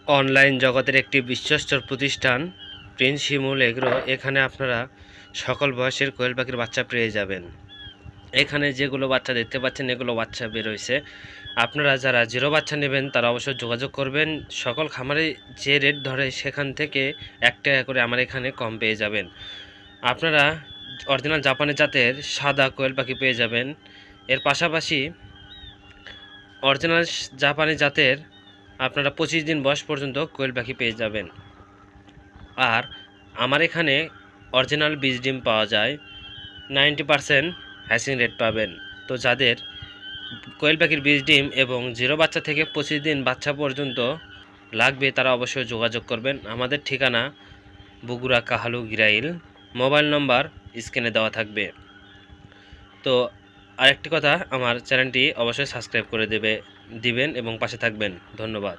Online জগতের একটি বিশ্বস্ত প্রতিষ্ঠান প্রিন্স শিমুল এগ্রো। এখানে আপনারা সকল বয়সের কোয়েল পাখির বাচ্চা পেয়ে যাবেন। এখানে যেগুলো বাচ্চা দেখতে পাচ্ছেন এগুলো বাচ্চা বের হয়েছে। আপনারা যারা জিরো বাচ্চা নেবেন তারা অবশ্যই যোগাযোগ করবেন। সকল খামারে যে রেট ধরে সেখান থেকে 1 টাকা করে আমার এখানে কম পেয়ে যাবেন। আপনারা অরিজিনাল জাপানি জাতের সাদা কোয়েল পাখি পেয়ে যাবেন। এর পাশাপাশি অরিজিনাল জাপানি জাতের আপনারা 25 দিন বয়স পর্যন্ত কোয়েল পাখি পেয়ে যাবেন। আর আমার এখানে অরিজিনাল বীজ ডিম পাওয়া যায়, 90% হ্যাচিং রেট পাবেন। তো যাদের কোয়েল পাখির বীজ ডিম এবং জিরো বাচ্চা থেকে 25 দিন বাচ্চা পর্যন্ত লাগবে তারা অবশ্যই যোগাযোগ করবেন। আমাদের ঠিকানা বগুড়া কাহালু গিরাইল, মোবাইল নম্বর স্ক্রিনে দেওয়া থাকবে। তো আরেকটি কথা, আমার চ্যানেলটি অবশ্যই সাবস্ক্রাইব করে দিবেন এবং পাশে থাকবেন। ধন্যবাদ।